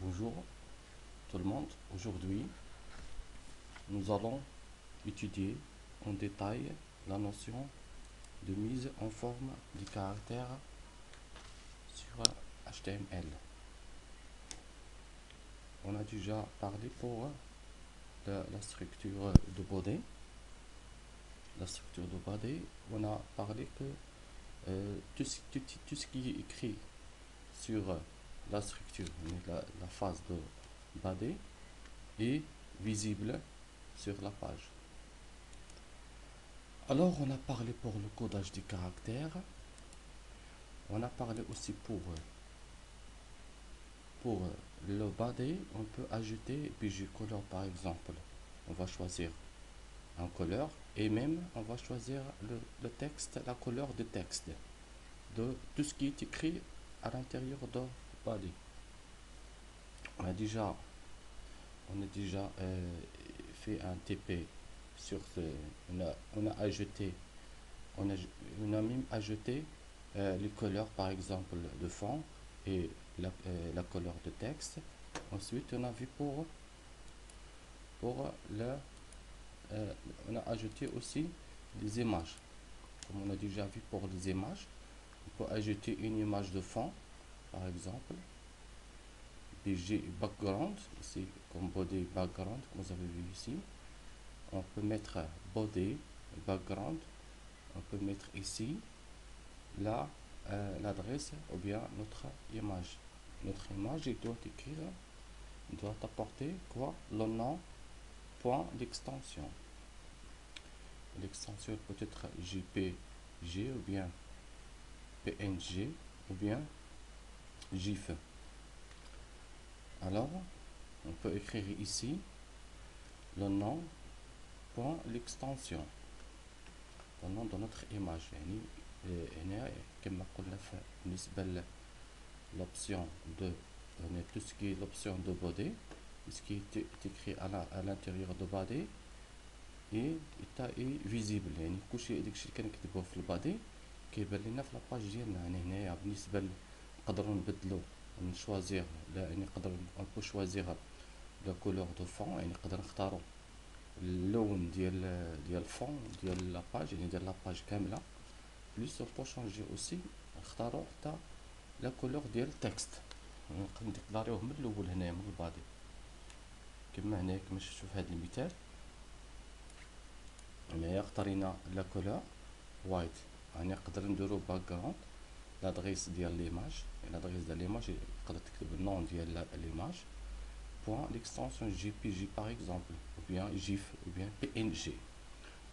Bonjour tout le monde. Aujourd'hui, nous allons étudier en détail la notion de mise en forme du caractère sur HTML. On a déjà parlé pour la structure de body. La structure de body, on a parlé que tout ce qui est écrit sur la structure, la phase de body, est visible sur la page. Alors, on a parlé pour le codage des caractères. On a parlé aussi pour le body, on peut ajouter PG Color par exemple. On va choisir un couleur et même on va choisir le texte, la couleur de texte de tout ce qui est écrit à l'intérieur de body. On a déjà fait un TP sur ce. On a ajouté, on a même ajouté les couleurs par exemple de fond et la couleur de texte. Ensuite, on a vu pour on a ajouté aussi des images. Comme on a déjà vu pour les images, on peut ajouter une image de fond, par exemple, BG background, ici comme body background, comme vous avez vu ici. On peut mettre body background, on peut mettre ici l'adresse ou bien notre image. Notre image, il doit écrire, il doit apporter quoi? Le nom, point d'extension. L'extension peut être JPG ou bien PNG ou bien GIF. Alors, on peut écrire ici le nom, point l'extension, le nom de notre image. هنا كما قلنا بالنسبة l'option de tout ce qui est l'option de body, ce qui est écrit à l'intérieur de body et est visible. يعني كلشي داكشي اللي كنكتبوه في البادي كيبان لنا في لاباج ديالنا. يعني هنايا بالنسبة نقدروا نبدلو نشوازيغ، يعني نقدر نبو شوازيغ لا كولور دو فون، يعني نقدر نختاروا اللون ديال الفون ديال لاباج، يعني ديال لاباج كامله. بليس اون بو شونجي اوسي نختاروا حتى لا كولور ديال التكست، نقدر نديكلاريوه من الاول هنايا من البادي كما هنايا كما شفتوا في هذا المثال. هنايا اختارينا لا كولور وايت، يعني نقدر نديرو باك جراوند لادريس ديال ليماج، لادريس ديال ليماج تقدر تكتب النون ديال ليماج point l'extension JPG par exemple, ou bien GIF, ou bien PNG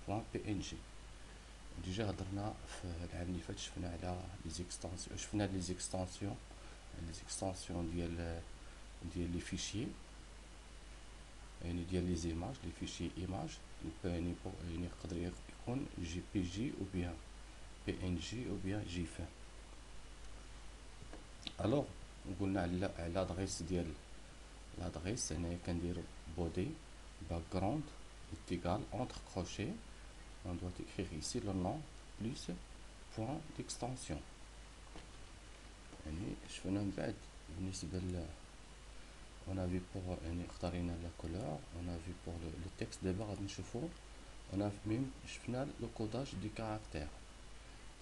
point PNG. déjà هضرنا في العام اللي فات شفنا على لي زيكستانسيون، شفنا لي زيكستانسيون ديال لي فيشيي، يعني ديال لي زيماج، لي فيشيي ايماج يعني يقدر يكون JPG ou bien PNG ou bien GIF. alors قلنا على l'adresse ديال l'adresse. هنايا كنديرو body background est égal entre crochets, on doit écrire ici le nom plus point d'extension. يعني شفنا من بعد بالنسبة on a vu pour يعني اختارينا la couleur, on a vu pour le texte. دابا غادي نشوفو on a même شفنا le codage du caractère.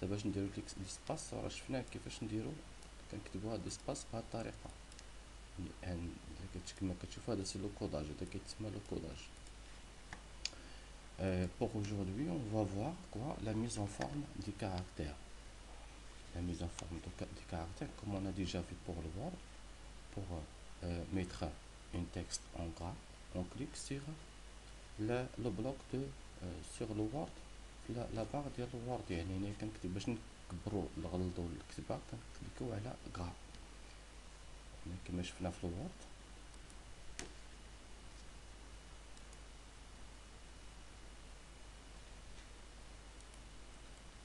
دابا باش نديرو l'espace راه شفنا كيفاش نديرو كنكتبو هاد l'espace بهاد الطريقة. يعني كما كتشوفوا هذا سي لو كوداج، هذا كيتسمى لو كوداج. Pour aujourd'hui, on va voir quoi? La mise en forme du caractère. La mise en forme du caractère, comme on a déjà vu pour le Word. Pour mettre un texte en gras, on clique sur le bloc de sur le Word، la barre ديال الوورد. يعني هنا كنكتب باش نكبروا نغلظوا الكتابة كنكليكو على غرا كما شفنا في الوورد.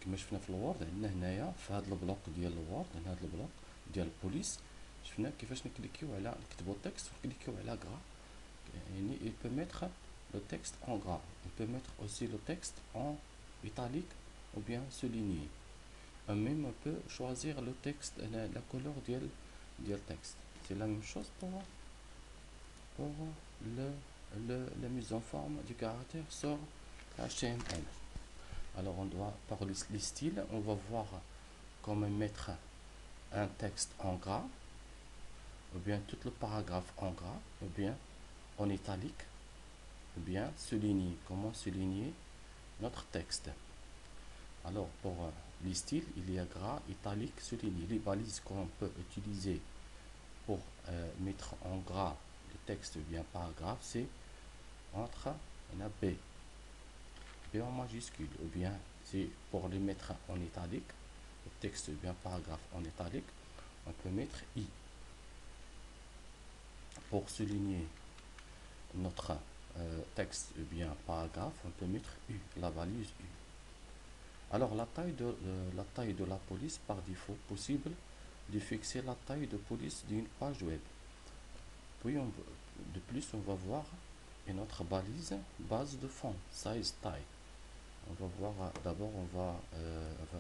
كما شفنا في الوورد عندنا هنايا في هذا البلوك ديال الوورد، هنا هذا البلوك ديال البوليس شفنا كيفاش نكليكيو على نكتبوا التكست ونكليكيو على غرا. يعني il peut mettre le texte en gras, il peut mettre aussi le texte en italique ou bien souligné. Même on peut choisir le texte, la couleur ديال texte. C'est la même chose pour pour la mise en forme du caractère sur HTML. Alors on doit, par les styles, on va voir comment mettre un texte en gras, ou bien tout le paragraphe en gras, ou bien en italique, ou bien souligner, comment souligner notre texte. Alors pour les styles, il y a gras, italique, souligné. Les balises qu'on peut utiliser pour mettre en gras le texte ou bien paragraphe, c'est entre la B en majuscule, ou bien c'est pour les mettre en italique, le texte ou bien paragraphe en italique, on peut mettre I. Pour souligner notre texte ou bien paragraphe, on peut mettre U, la valise U. Alors la taille de la police par défaut, possible de fixer la taille de police d'une page web. Puis de plus on va voir une autre balise, base de fond, size taille. On va voir d'abord on va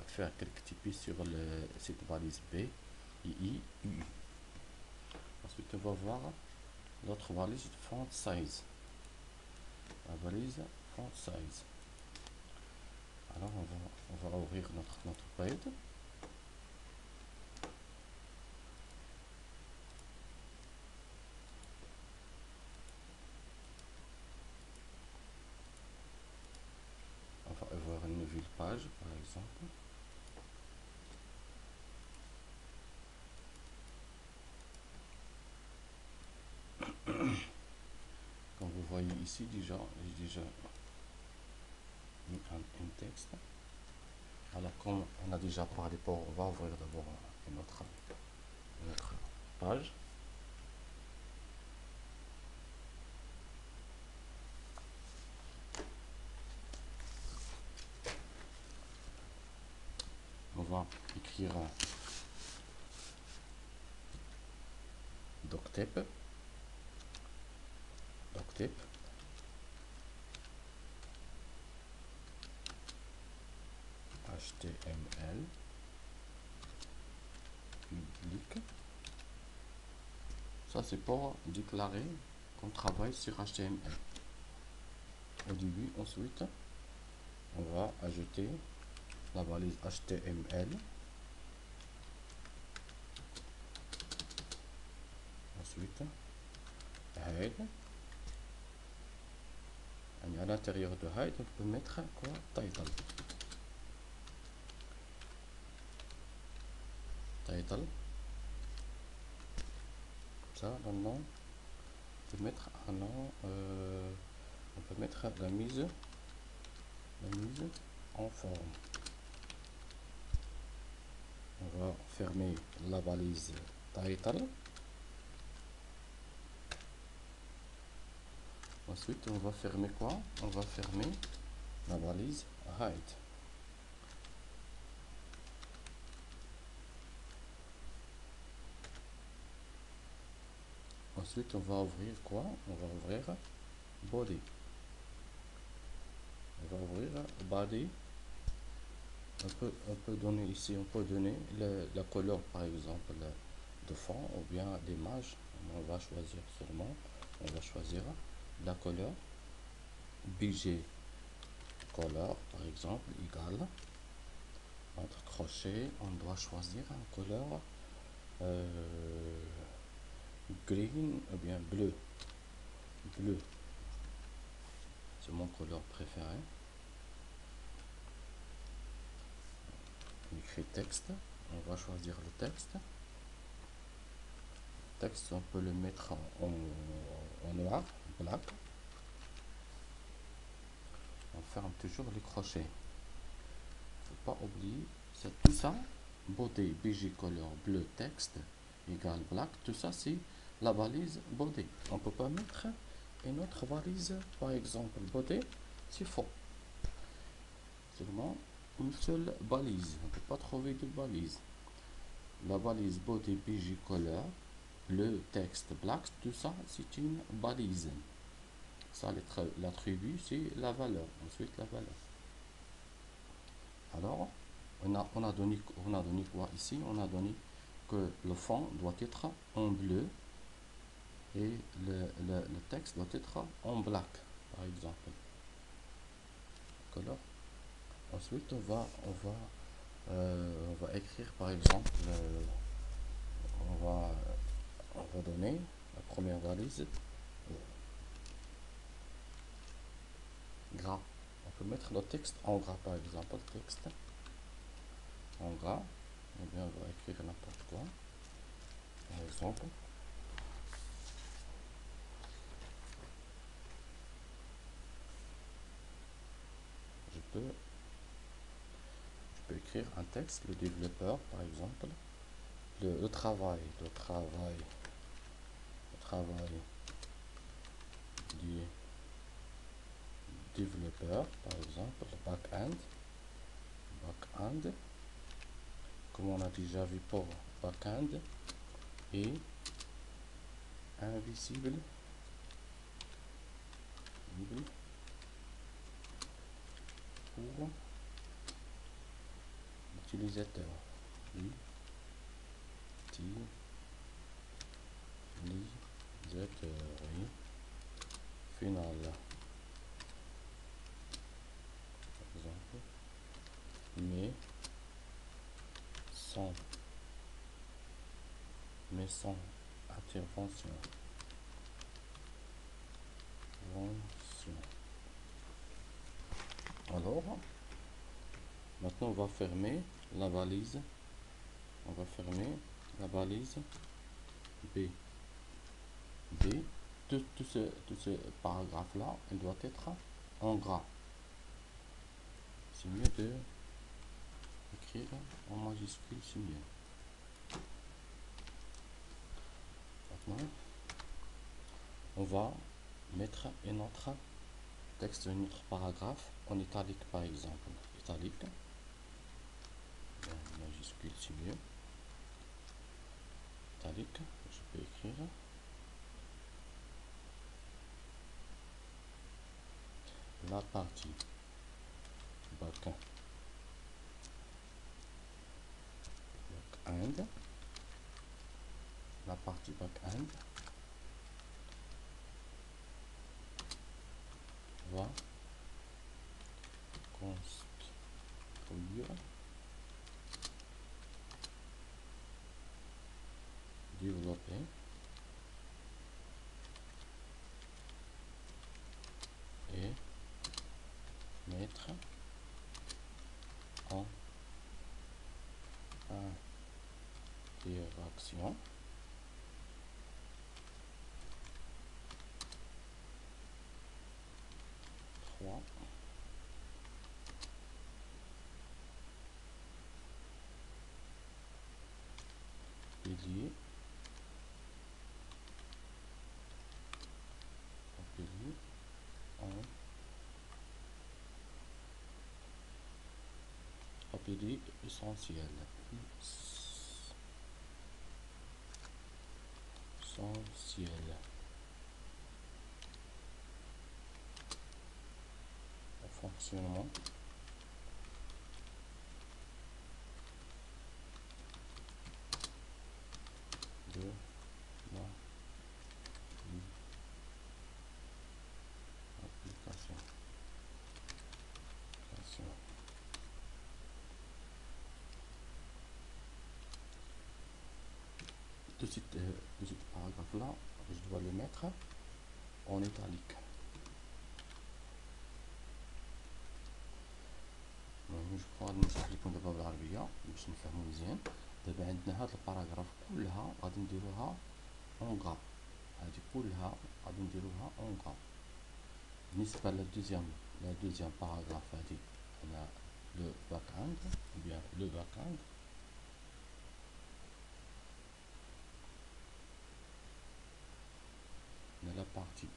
faire quelques types sur cette balise B, I, U. Ensuite on va voir l'autre valise font size. La valise font size. Alors on va ouvrir notre page. On va ouvrir une nouvelle page par exemple. Comme vous voyez ici déjà, j'ai déjà mis un texte. Alors comme on a déjà parlé, on va ouvrir d'abord une autre page. On va écrire doctape, HTML public. Ça c'est pour déclarer qu'on travaille sur HTML. Au début, ensuite, on va ajouter la valise HTML. Ensuite, hide. Et à l'intérieur de hide, on peut mettre quoi? Title. Ça, le nom. On peut mettre un nom. On peut mettre la mise en forme. On va fermer la valise title. Ensuite, on va fermer quoi? On va fermer la valise hide. Ensuite, on va ouvrir quoi? On va ouvrir body. On va ouvrir body. On peut donner ici, on peut donner la couleur par exemple de fond ou bien l'image. On va choisir seulement, on va choisir la couleur BG color par exemple égale entre crochets. On doit choisir une couleur green ou bien bleu. C'est mon couleur préféré. On écrit texte, on va choisir le texte. Texte, on peut le mettre en noir, black. On ferme toujours les crochets. Faut pas oublier, c'est tout ça. Body, BG color, bleu, texte égale black. Tout ça, c'est la valise body. On peut pas mettre une autre valise, par exemple body, c'est faux. Seulement une seule balise. On peut pas trouver de balise. La balise body, BG color, le texte black, tout ça c'est une balise. Ça l'attribut c'est la valeur. Ensuite la valeur. Alors on a donné quoi ici? On a donné que le fond doit être en bleu, et le texte doit être en black, par exemple. D'accord. Ensuite, on va écrire, par exemple, on va donner la première valise gras. On peut mettre le texte en gras, par exemple, texte en gras, ou bien on va écrire n'importe quoi, par exemple. Je peux écrire un texte, le développeur, par exemple, le travail du développeur, par exemple, back-end, comme on a déjà vu pour back-end, et invisible pour l'utilisateur, oui, final, par exemple, mais sans intervention. Alors, maintenant on va fermer la balise. On va fermer la balise B. Tout ce paragraphe-là, il doit être en gras. C'est mieux de écrire en majuscule, c'est mieux. Maintenant, on va mettre un autre texte, un autre paragraphe en italique, par exemple. Italique, majuscule, c'est mieux. Italique, je peux écrire la partie back-end, la partie back-end va construire, développer et mettre en interaction trois piliers en piliers essentiels. Au fonctionnement de l'application. Tout ce paragraphe-là, je dois le mettre en italique. je crois نصح لكم دابا بالعربية باش نفهمو مزيان. دابا عندنا هاد الباراغراف كلها غادي نديروها اون غا، هادي كلها غادي نديروها اون غا. بالنسبة للدوزيام باراغراف هادي على لو باك-اند ou bien le back-end، la partie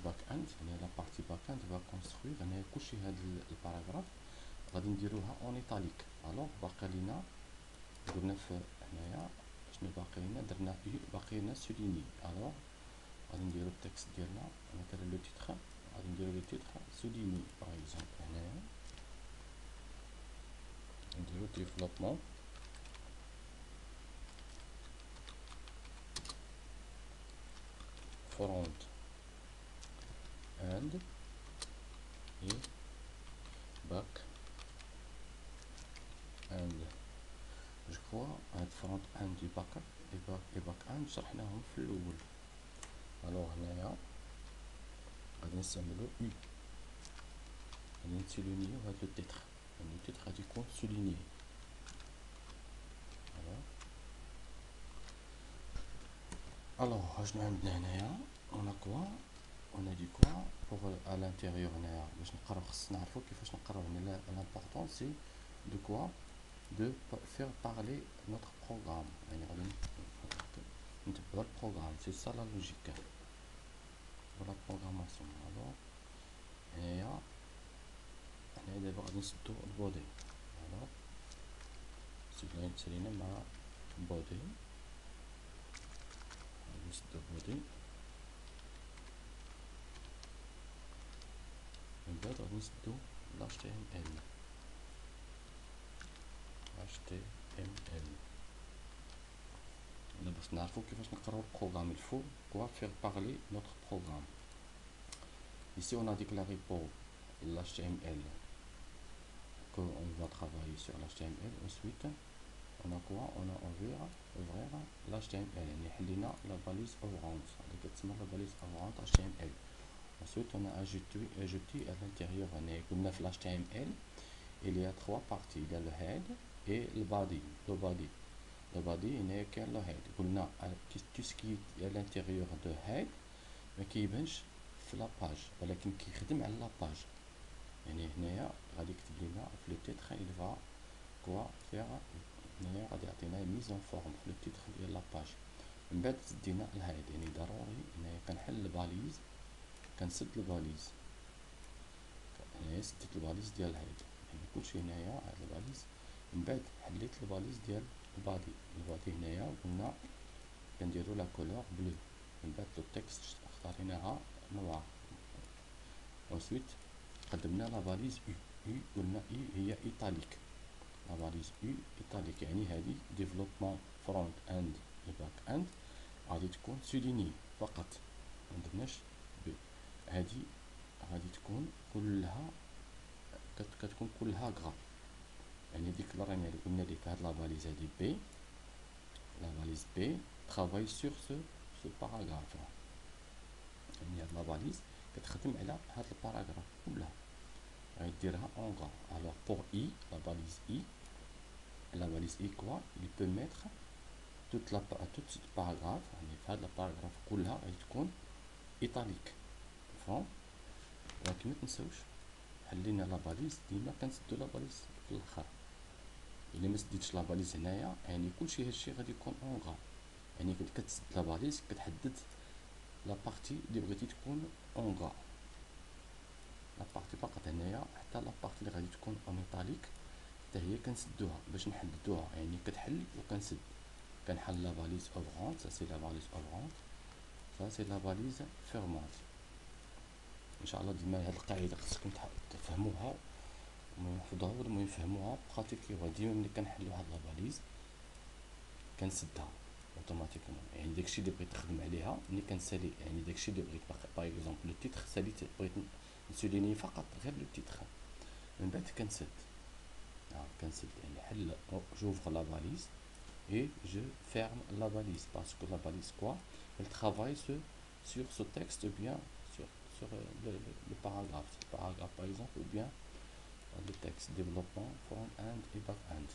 back-end. la partie back-end va construire كلشي هاد الباراغراف غادي نديروها اون ايطاليك. الوغ باقي لينا قلنا في هنايا شنو باقي لينا، درنا باقي لنا سوليني. الوغ غادي نديرو التكست ديالنا مثلا لو تيتر، غادي نديرو لو تيتر سوليني باغ اكزومبل. هنايا نديرو développement front end et back end. جو كوا هاد فرونت اند و باك اند شرحناهم في الاول. الوغ هنايا غادي نستعملو او، غادي نسولينيو هاد لو تيتر، يعني لو تيتر غادي يكون سولينيي. الوغ اشنو عندنا هنايا؟ اون كوا اون دي كوا بوغ ا لانتيريور. هنايا باش نقراو خصنا نعرفو كيفاش نقراو. هنا لامبورطون سي دو كوا de faire parler notre programme. Le programme, c'est ça la logique pour la programmation. Alors, et là, on a d'abord le body. Alors, c'est ma body. Le body. Et là, on a l'HTML. HTML. On a besoin de faire le programme. Il faut quoi faire parler notre programme. Ici, on a déclaré pour l'HTML qu'on va travailler sur l'HTML. Ensuite, on a quoi? On a ouvert l'HTML. On a la balise ouvrante. La balise ouvrante HTML. Ensuite, on a ajouté à l'intérieur de l'HTML, il y a trois parties. Il y a le head et le body. Le body, il n'est qu'un le head. On a tout ce qui est à l'intérieur de head, mais qui est في لا باج، ولكن كيخدم على لا باج. يعني هنايا غادي يكتب لنا في لو تيتر il va quoi faire. هنايا غادي يعطينا ميزون فورم في لو تيتر ديال لا باج. من بعد تدينا الهايد، يعني ضروري هنايا كنحل الباليز، كنسد الباليز. هنايا سديت الباليز ديال الهايد، يعني كلشي هنايا هاد الباليز. من بعد حليت الباليز ديال البادي. البادي هنايا قلنا كنديرو لا كولور بلو. من بعد لو تكست اختاريناها نوار. ensuite قدمنا لا باليز او، قلنا اي هي ايطاليك. لا باليز او ايطاليك، يعني هذه ديفلوبمون فرونت اند و باك اند غادي تكون سوليني فقط، ما درناش بي. هذه غادي تكون كلها كتكون كلها غرا. يعني ديك اللي راني قلنا لك هاد لا باليز هادي بي، لا باليز بي ترافاي سور سو باراغراف. يعني هاد لا باليز كتخدم على هاد الباراغراف كلها، غيديرها اون غرا. alors pour i la balise i quoi il peut mettre toute ce paragraphe. يعني في هاد الباراغراف كلها غادي تكون ايطاليك مفهوم. ولكن ما تنساوش حلينا لا باليز، ديما كنسدو لا باليز في الاخر. الا ما سديتش لا باليز هنايا يعني كلشي هادشي غادي يكون اون غرا. يعني كتسد لا باليز كتحدد لا بارتي اللي بغيتي تكون اون غرا، لا بارتي فقط. هنايا حتى لا بارتي اللي غادي تكون اون ايطاليك حتى هي كنسدوها باش نحددوها. يعني كتحل وكنسد. كنحل لا باليز اوفرونت، سا سي لا باليز اوفرونت، سا سي لا باليز فيرمونت. ان شاء الله ديما هاد القاعده خصكم تفهموها ونحفظوها ولا يفهموها براتيكيوها. ديما ملي كنحلو هاد لا باليز كنسدها اوتوماتيكمون. يعني داكشي اللي بغيت نخدم عليها ملي كنسالي، يعني داكشي اللي بغيت باغ اكزومبل لو تيتر ساليت، بغيت نسوليني فقط غير لو تيتر. من بعد كنسد كنسد يعني حل. j'ouvre la valise et je ferme la valise parce que la valise quoi elle travaille sur ce texte ou bien sur le paragraphe. Le paragraphe par exemple, ou bien le texte développement front end et back end.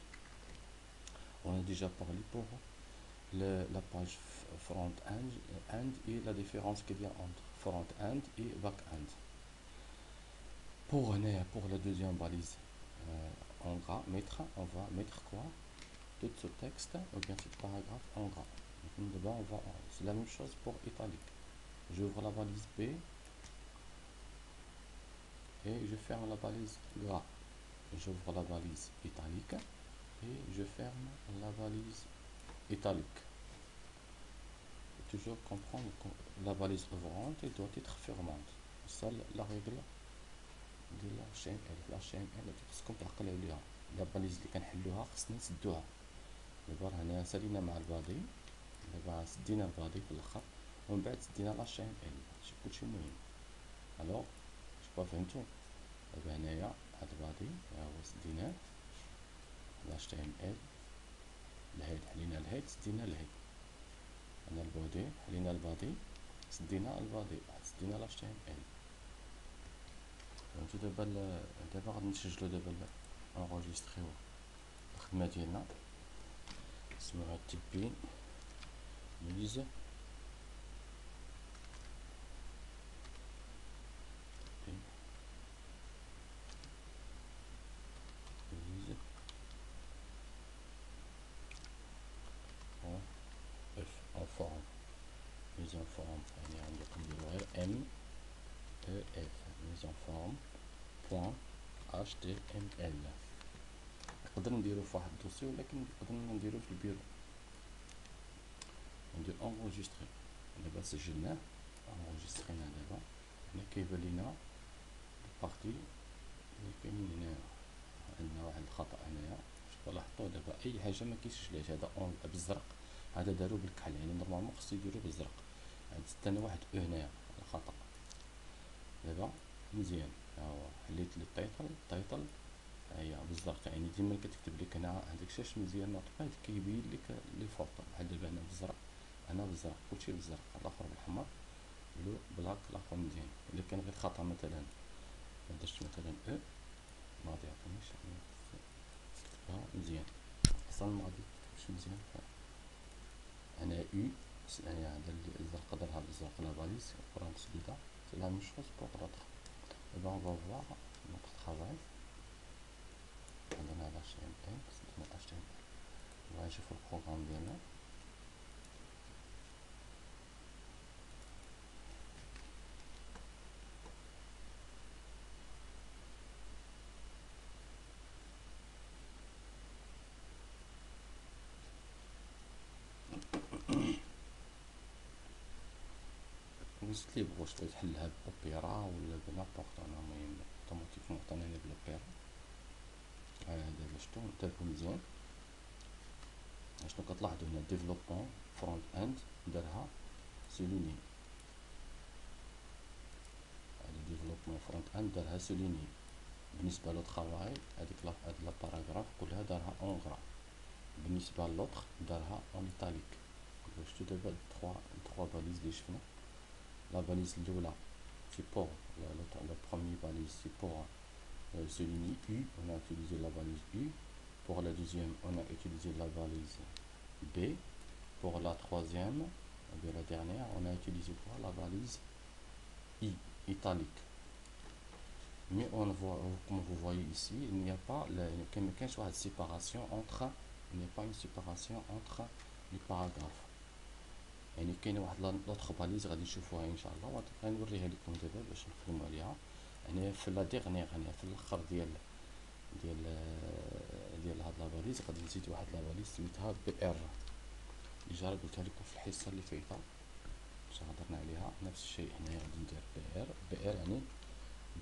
On a déjà parlé pour la page front end et la différence qu'il y a entre front end et back end. Pour la deuxième balise, on va mettre quoi? Tout ce texte ou bien ce paragraphe en gras. C'est la même chose pour italique. J'ouvre la balise B et je ferme la balise gras. J'ouvre la balise italique et je ferme la balise italique. Toujours comprendre que la balise ouvrante doit être fermante. C'est la règle de la chaîne L. La chaîne L, c'est ce qu'on peut appeler là. لا باليز اللي كنحلوها خصنا نسدوها. دابا هنا سالينا مع البادي، دابا سدينا البادي في الاخر ومن بعد سدينا لاش تي ام ال، هادشي كلشي مهم. الو شكون فهمتو؟ دابا هنايا هاد البادي ها هو سديناه لاش تي ام ال، الهيد حلينا الهيد سدينا الهيد، هنا البودي حلينا البادي سدينا البادي سدينا لاش تي ام ال. فهمتو؟ دابا غادي نسجلو دابا انغوجيستريو الخدمه ديالنا، نسميوها تيبين ميز ميز اف en forme mise en forme، يعني عندك نديرو غير ام او اف mise en forme point html. نقدر نديرو في واحد الدوسي ولكن نقدر نديرو في البيرو، ندير انغوجيستري. دابا سجلناه انغوجيسترينا، دابا هنا كيبان لينا البارتي اللي كاينين هنايا، عندنا واحد الخطأ هنايا شوفو لاحظتو. دابا اي حاجه ما كيسجلهاش، هذا اون بالزرق، هذا دارو بالكحل، يعني نورمالمون خصو يديرو بالزرق. عاد زدت انا واحد او هنايا الخطأ. دابا مزيان ها هو حليت التايتل ها هي بالزرق، يعني ديما كتكتب لك هنا هذاك الشاش مزيان نوتباد كيبين لك لي فوط، بحال دابا هنا بالزرق، انا بالزرق كلشي بالزرق، الاخر بالحمر لو بلاك الاخر مزيان. الا كان غير خطأ مثلا درت مثلا او ما غادي يعطينيش نكتبها مزيان، اصلا ما غادي تكتبش مزيان. هنا او يعني هذا الزرق درها بالزرق لا باليس فرونت سديدة سي لا ميم شوز بوغ لوطخ. دابا اون فوا فواغ نوتر طرافاي، عندنا لاش تي ام ال سدينا لاش تي ام ال، نبغي نشوفو البروغرام ديالنا. وصلت لي واش بغيت تحلها بأوبيرا ولا بنابورت، انا المهم اوتوماتيكمون عطاني بالأوبيرا. دابا شتو نتابعو مزيان، شنو كتلاحظوا هنا ديفلوبمون فرونت اند دارها سوليني، هادي ديفلوبمون فرونت اند دارها سوليني. بالنسبه لو طرافاي هاديك لا باراغراف كلها دارها اون غرا، بالنسبه للوطخ دارها اون ايطاليك. شتو دابا تخوا باليز لي شفنا، لا باليز الاولى سي بور la première balise c'est pour souligner U, on a utilisé la balise U. Pour la deuxième, on a utilisé la balise B. Pour la troisième, de la dernière, on a utilisé quoi? La balise I, italique. Mais on voit, comme vous voyez ici, il n'y a pas une séparation entre, il n'y a pas une séparation entre les paragraphes. يعني كاينه واحد لوطخ باليز غادي نشوفوها ان شاء الله، غنوريها لكم دابا باش نخدموا عليها. هنا في لا ديغنيغ، هنا في الاخر ديال هاد لا باليز غادي نزيد واحد لا باليز سميتها بي ار، ديجا قلتها لكم في الحصه اللي فايته باش هضرنا عليها. نفس الشيء هنايا غادي ندير بي ار، بي ار يعني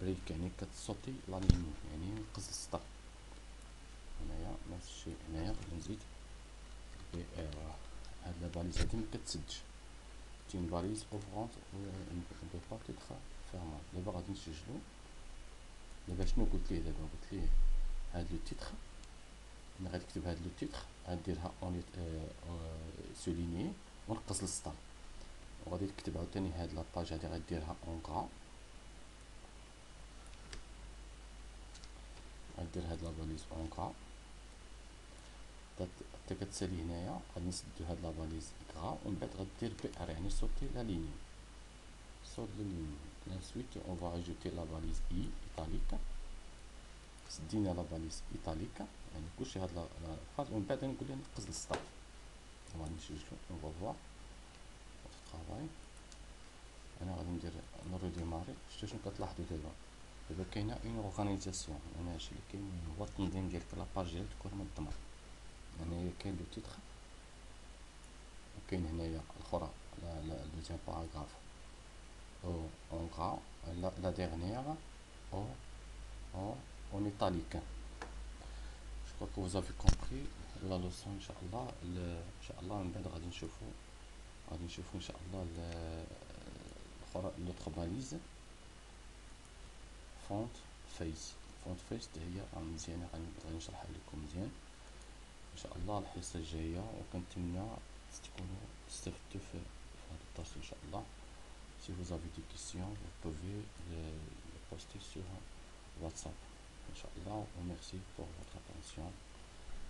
بريك، يعني كتصوتي لا ليني، يعني نقص السطر. هنايا نفس الشيء، هنايا غادي نزيد بي ار. هاد لا باليز هادي مكتسدش، une balise ouvrante ne peut pas être fermée. دابا غادي نسجلو. دابا شنو قلت ليه؟ دابا قلت ليه هاد لو تيتر، انا غادي نكتب هاد لو تيتر غنديرها اون سوليني ونقص السطر، وغادي نكتب عاوتاني هاد لاباج هادي غديرها اون غرا، غدير هاد لاباليز اون غرا. حتى كتسالي هنايا غادي نسدو هاد لاباليز غرا ومن بعد غدير بي ار يعني صوتي لا ليني، صوت لا ليني. ensuite on va rajouter la balise I italique، سدينا لا باليز ايطاليك يعني كلشي هاد لا فاز، ومن بعد نقول لها نقص السطر. غادي نسجلو اون فوا فوار طرافاي. انا غادي ندير نوريديماري. شنو كتلاحظوا دابا؟ دابا كاينه اون اورغانيزاسيون، انا هادشي اللي كاين هو التنظيم ديالك، لاباج ديالك تكون منظمه. هنايا كاين لو تيتر، وكاين هنايا الاخرى لا دوزيام باراغراف او اون غرا، لا ديرنيير او اون ايطاليك. crois que vous avez compris la leçon. Inch'Allah من بعد غادي نشوفو inch'Allah l'autre balise font face. فونت فيس هي مزيانه، غادي نشرحها لكم مزيان ان شاء الله الحصه الجايه، وكنتمنى تكونوا استفدتوا في هذا الدرس ان شاء الله. Si vous avez des questions, vous pouvez les poster sur WhatsApp. Inch'Allah, merci pour votre attention.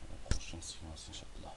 À la prochaine séance, Inch'Allah.